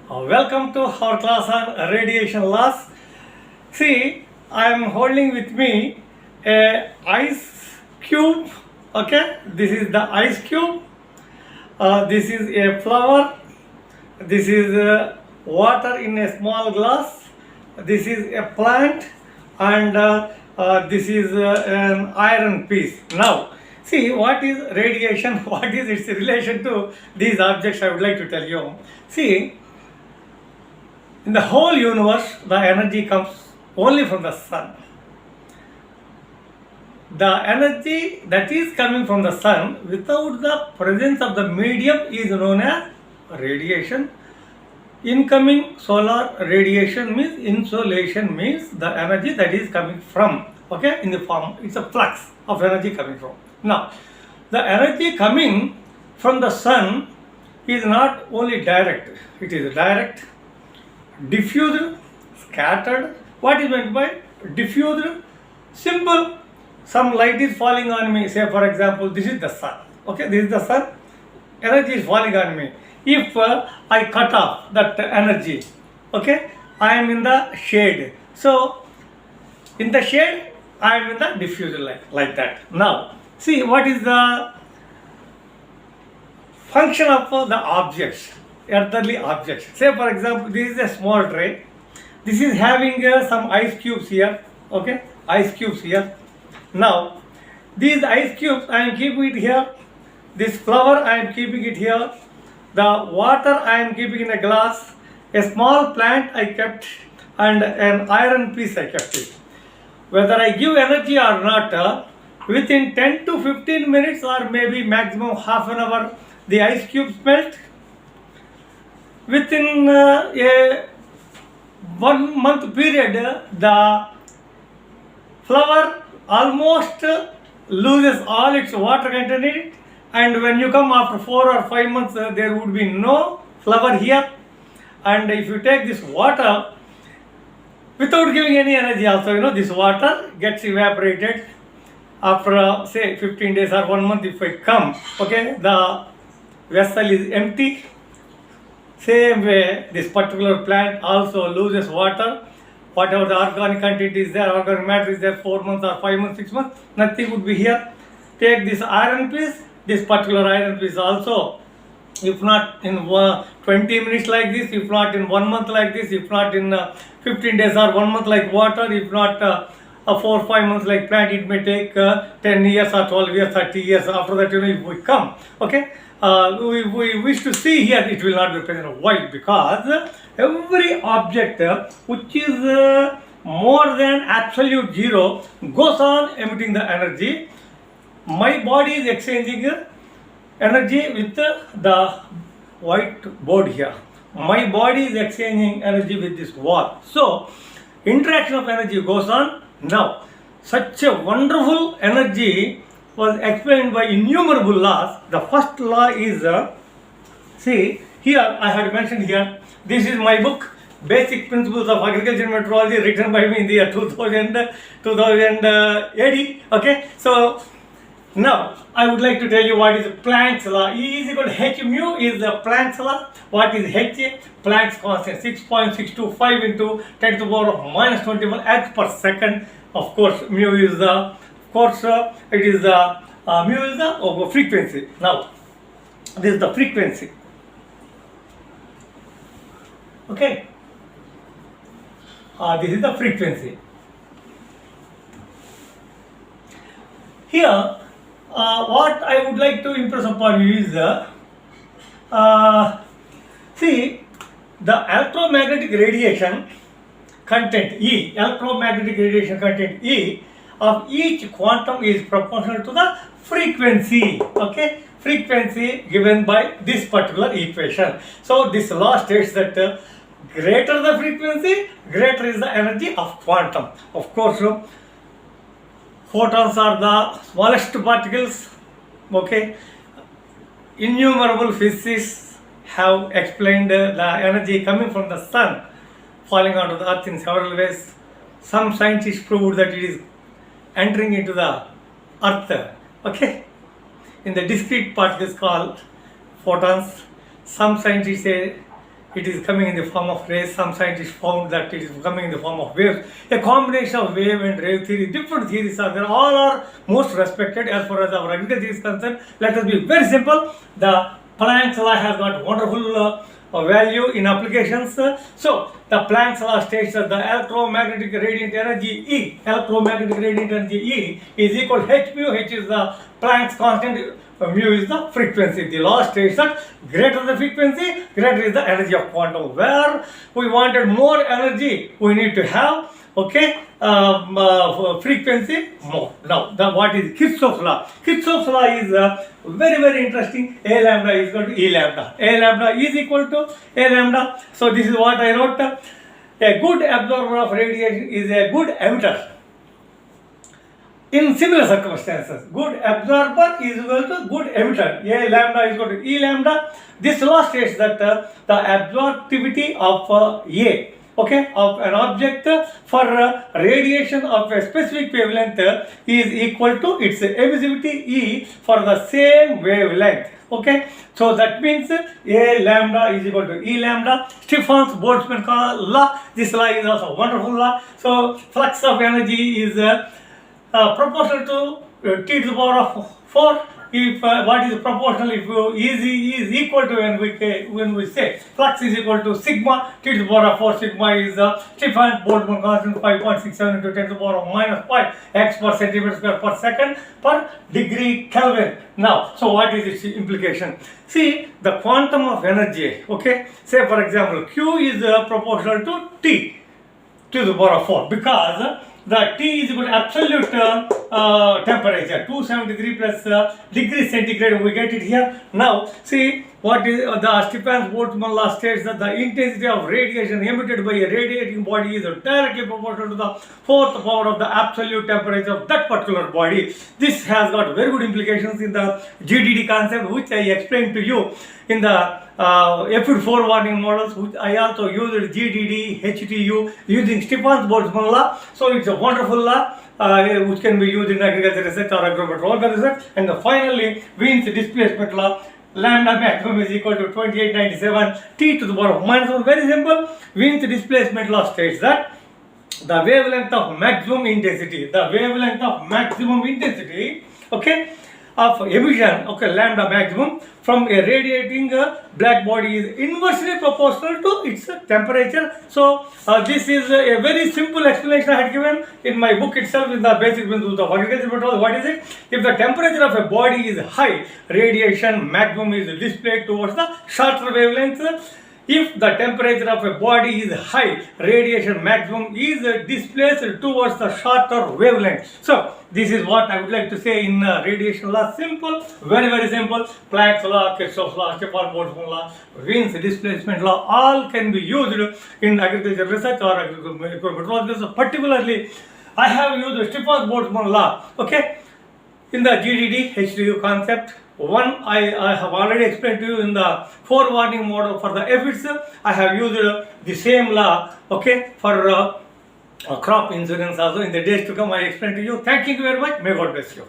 Welcome to our class on radiation loss. See, I am holding with me a ice cube. Okay, this is the ice cube. This is a flower. This is water in a small glass. This is a plant, and this is an iron piece. Now, see what is radiation. What is its relation to these objects? I would like to tell you. See, in the whole universe, the energy comes only from the sun. The energy that is coming from the sun without the presence of the medium is known as radiation. Incoming solar radiation means insolation means the energy that is coming from, okay, in the form, it's a flux of energy coming from. Now, the energy coming from the sun is not only direct, it is direct, diffused, scattered. What is meant by diffused? Simple. Some light is falling on me. Say for example, this is the sun. Okay, this is the sun. Energy is falling on me. If I cut off that energy, okay, I am in the shade. So in the shade, I am in the diffused light, like that. Now, see what is the function of the objects, earthly objects. Say for example, this is a small tray. This is having some ice cubes here. Okay, ice cubes here. Now, these ice cubes I am keeping it here. This flower I am keeping it here. The water I am keeping in a glass. A small plant I kept, and an iron piece I kept it. Whether I give energy or not, within 10 to 15 minutes or maybe maximum half an hour, the ice cubes melt. Within a 1 month period, the flower almost loses all its water content in it, and when you come after 4 or 5 months, there would be no flower here. And if you take this water without giving any energy also, this water gets evaporated after say 15 days or 1 month. If I come, okay, the vessel is empty. Same way, this particular plant also loses water. Whatever the organic content is there, organic matter is there, 4 months or 5 months, 6 months, nothing would be here. Take this iron piece, this particular iron piece also, if not in 20 minutes like this, if not in 1 month like this, if not in 15 days or 1 month like water, if not 4 or 5 months like plant, it may take 10 years or 12 years, 30 years. After that, if we come, okay, we wish to see here, it will not be present. Why? Because every object which is more than absolute zero goes on emitting the energy. My body is exchanging energy with the white board here. My body is exchanging energy with this wall. So, interaction of energy goes on. Now, such a wonderful energy was explained by innumerable laws. The first law is, see, here I had mentioned here, this is my book, Basic Principles of Agriculture and Meteorology, written by me in the year 2080. Okay, so now I would like to tell you what is Planck's law. E is equal to h mu is the Planck's law. What is h? Planck's constant, 6.625 into 10 to the power of minus 21 x per second. Of course, mu is the, it is the mu is the frequency. Now, this is the frequency. Okay, this is the frequency. Here, what I would like to impress upon you is see, the electromagnetic radiation content E, electromagnetic radiation content E of each quantum is proportional to the frequency. Okay, frequency given by this particular equation. So this law states that greater the frequency, greater is the energy of quantum. Of course, photons are the smallest particles. Okay, innumerable physicists have explained the energy coming from the sun falling onto the earth in several ways. Some scientists proved that it is entering into the earth, okay, in the discrete particles called photons. Some scientists say it is coming in the form of rays. Some scientists found that it is coming in the form of waves. A combination of wave and rave theory, different theories are there. All are most respected as far as our agriculture is concerned. Let us be very simple. The Planck's law has got wonderful value in applications. So the Planck's law states that the electromagnetic radiant energy E, electromagnetic radiant energy E is equal to h mu. H is the Planck's constant, mu is the frequency. The law states that greater the frequency, greater is the energy of quantum. Where we wanted more energy, we need to have frequency more. Now, what is Kirchhoff's law? Kirchhoff's law is very, very interesting. A lambda is equal to E lambda. A lambda is equal to A lambda. So this is what I wrote. A good absorber of radiation is a good emitter. In similar circumstances, good absorber is equal to good emitter. A lambda is equal to E lambda. This law states that the absorptivity of of an object for radiation of a specific wavelength is equal to its emissivity E for the same wavelength. Okay, so that means A lambda is equal to E lambda. Stefan's Boltzmann law. This law is also a wonderful law. So flux of energy is proportional to t to the power of 4. If what is proportional, if E is equal to when we say flux is equal to sigma t to the power of 4, sigma is Stefan Boltzmann constant 5.67 into 10 to the power of minus 5 x per centimeter square per second per degree Kelvin. Now, so what is its implication? See, the quantum of energy, okay, say for example, Q is proportional to T to the power of 4 because the T is equal to absolute temperature, 273 plus degree centigrade, we get it here. Now, see what is the Stefan's Boltzmann law states that the intensity of radiation emitted by a radiating body is directly proportional to the fourth power of the absolute temperature of that particular body. This has got very good implications in the GDD concept, which I explained to you in the APHID forewarning models, which I also used GDD, HTU using Stefan's Boltzmann law. So it's a wonderful law which can be used in agriculture research or agrometeorological research. And finally, Wien's displacement law. Lambda maximum is equal to 2897 t to the power of minus 1. Very simple. Wien's displacement law states that the wavelength of maximum intensity, okay, of emission, okay, lambda maximum from a radiating black body is inversely proportional to its temperature. So this is a very simple explanation I had given in my book itself in the basic principles of agriculture meteorology. What is it? If the temperature of a body is high, radiation maximum is displayed towards the shorter wavelengths. If the temperature of a body is high, radiation maximum is displaced towards the shorter wavelength. So this is what I would like to say in radiation law. Simple, very, very simple. Planck's law, Kirchhoff's law, Stefan Boltzmann law, Wien's displacement law, all can be used in agriculture research or agricultural meteorology. So particularly, I have used Stefan Boltzmann law, okay, in the GDD, HTU concept. One I have already explained to you in the forewarning model for the aphids. I have used the same law, okay, for crop insurance also. In the days to come I explain to you. Thank you very much. May God bless you.